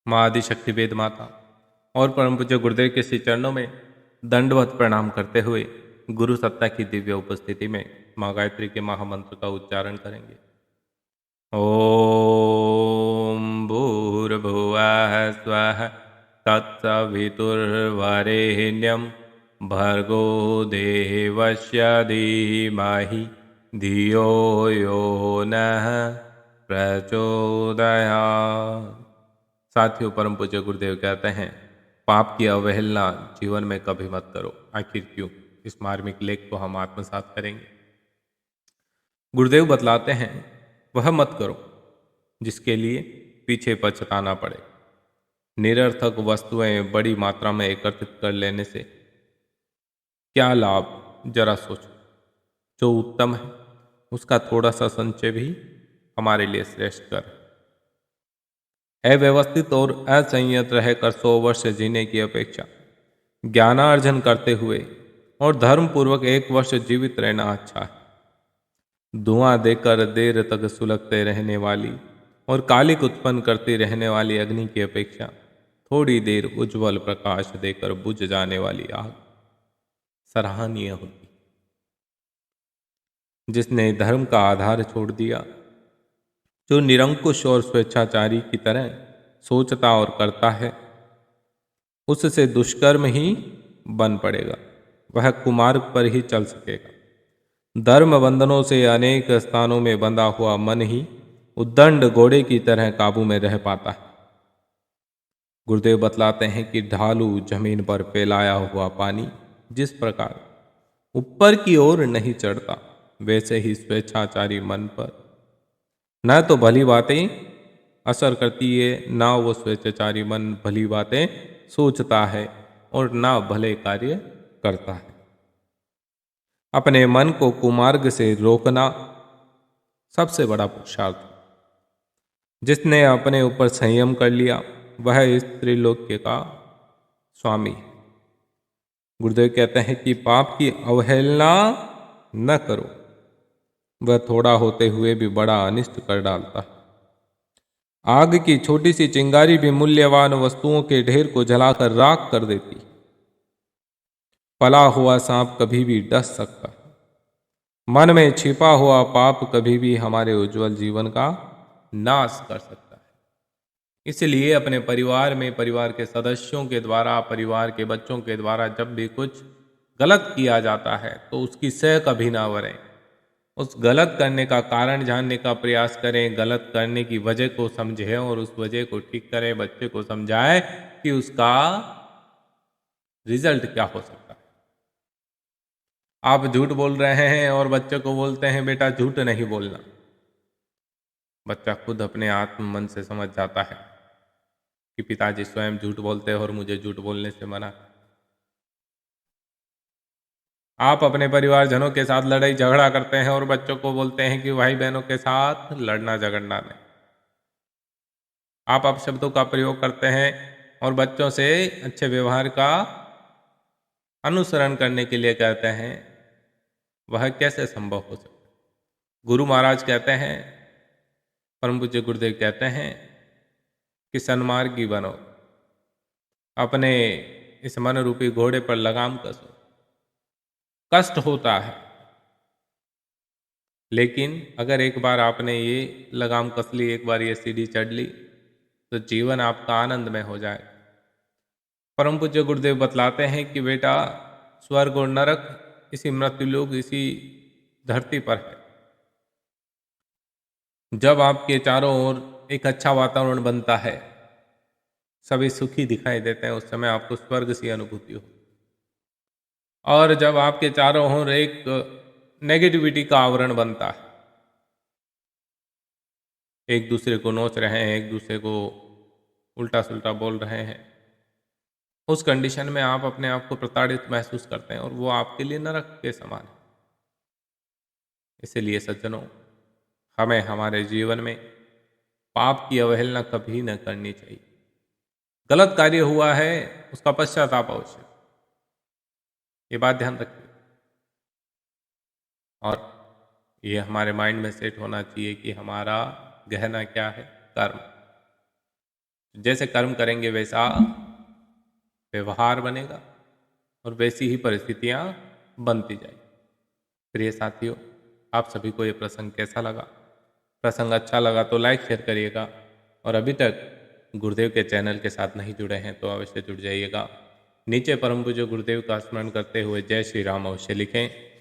माँ आदिशक्ति वेद माता और परम पूज्य गुरुदेव के श्री चरणों में दंडवत प्रणाम करते हुए गुरु सत्ता की दिव्य उपस्थिति में माँ गायत्री के महामंत्र का उच्चारण करेंगे। ओम भूर्भुवः स्वः तत्सवितुर्वरेण्यं भर्गो देवस्य धीमहि धियो यो नः प्रचोदयात्। साथियों, परम पूज्य गुरुदेव कहते हैं, पाप की अवहेलना जीवन में कभी मत करो। आखिर क्यों? इस मार्मिक लेख को हम आत्मसात करेंगे। गुरुदेव बतलाते हैं, वह मत करो जिसके लिए पीछे पछताना पड़े। निरर्थक वस्तुएं बड़ी मात्रा में एकत्रित कर लेने से क्या लाभ, जरा सोचो। जो उत्तम है उसका थोड़ा सा संचय भी हमारे लिए श्रेष्ठ कर। अव्यवस्थित और असंयत रहकर 100 वर्ष जीने की अपेक्षा ज्ञानार्जन करते हुए और धर्म पूर्वक 1 वर्ष जीवित रहना अच्छा है। धुआं देकर देर तक सुलगते रहने वाली और कालिक उत्पन्न करती रहने वाली अग्नि की अपेक्षा थोड़ी देर उज्जवल प्रकाश देकर बुझ जाने वाली आग सराहनीय होती। जिसने धर्म का आधार छोड़ दिया, जो निरंकुश और स्वेच्छाचारी की तरह सोचता और करता है, उससे दुष्कर्म ही बन पड़ेगा। वह कुमार्ग पर ही चल सकेगा। धर्म बंधनों से अनेक स्थानों में बंधा हुआ मन ही उद्दंड घोड़े की तरह काबू में रह पाता है। गुरुदेव बतलाते हैं कि ढालू जमीन पर फैलाया हुआ पानी जिस प्रकार ऊपर की ओर नहीं चढ़ता, वैसे ही स्वेच्छाचारी मन पर न तो भली बातें असर करती है, ना वो स्वेच्छाचारी मन भली बातें सोचता है और ना भले कार्य करता है। अपने मन को कुमार्ग से रोकना सबसे बड़ा पुरुषार्थ है। जिसने अपने ऊपर संयम कर लिया, वह इस त्रिलोक्य का स्वामी है। गुरुदेव कहते हैं कि पाप की अवहेलना न करो, वह थोड़ा होते हुए भी बड़ा अनिष्ट कर डालता है। आग की छोटी सी चिंगारी भी मूल्यवान वस्तुओं के ढेर को जलाकर राख कर देती। पला हुआ सांप कभी भी डस सकता है। मन में छिपा हुआ पाप कभी भी हमारे उज्जवल जीवन का नाश कर सकता है। इसलिए अपने परिवार में, परिवार के सदस्यों के द्वारा, परिवार के बच्चों के द्वारा जब भी कुछ गलत किया जाता है तो उसकी सह कभी ना बरें। उस गलत करने का कारण जानने का प्रयास करें, गलत करने की वजह को समझें और उस वजह को ठीक करें। बच्चे को समझाएं कि उसका रिजल्ट क्या हो सकता है। आप झूठ बोल रहे हैं और बच्चे को बोलते हैं बेटा झूठ नहीं बोलना। बच्चा खुद अपने आत्म मन से समझ जाता है कि पिताजी स्वयं झूठ बोलते हैं और मुझे झूठ बोलने से मना। आप अपने परिवारजनों के साथ लड़ाई झगड़ा करते हैं और बच्चों को बोलते हैं कि भाई बहनों के साथ लड़ना झगड़ना नहीं। आप अपशब्दों का प्रयोग करते हैं और बच्चों से अच्छे व्यवहार का अनुसरण करने के लिए कहते हैं। वह कैसे संभव हो सकता है? गुरु महाराज कहते हैं, परम पूज्य गुरुदेव कहते हैं कि सन्मार्गी बनो, अपने इस मन रूपी घोड़े पर लगाम कसो। कष्ट होता है, लेकिन अगर एक बार आपने ये लगाम कस ली, एक बार ये सीढ़ी चढ़ ली, तो जीवन आपका आनंदमय हो जाए। परम पूज्य गुरुदेव बतलाते हैं कि बेटा, स्वर्ग और नरक इसी मृत्युलोक, इसी धरती पर है। जब आपके चारों ओर एक अच्छा वातावरण बनता है, सभी सुखी दिखाई देते हैं, उस समय आपको स्वर्ग सी अनुभूति हो। और जब आपके चारों ओर एक नेगेटिविटी का आवरण बनता है, एक दूसरे को नोच रहे हैं, एक दूसरे को उल्टा सुल्टा बोल रहे हैं, उस कंडीशन में आप अपने आप को प्रताड़ित महसूस करते हैं और वो आपके लिए नरक के समान है। इसलिए सज्जनों, हमें हमारे जीवन में पाप की अवहेलना कभी न करनी चाहिए। गलत कार्य हुआ है, उसका पश्चाताप अवश्य, ये बात ध्यान रखिए। और ये हमारे माइंड में सेट होना चाहिए कि हमारा गहना क्या है? कर्म। जैसे कर्म करेंगे वैसा व्यवहार बनेगा और वैसी ही परिस्थितियाँ बनती जाएगी। प्रिय साथियों, आप सभी को ये प्रसंग कैसा लगा? प्रसंग अच्छा लगा तो लाइक शेयर करिएगा, और अभी तक गुरुदेव के चैनल के साथ नहीं जुड़े हैं तो अवश्य जुड़ जाइएगा। नीचे परम पूज्य गुरुदेव का स्मरण करते हुए जय श्री राम अवश्य लिखें।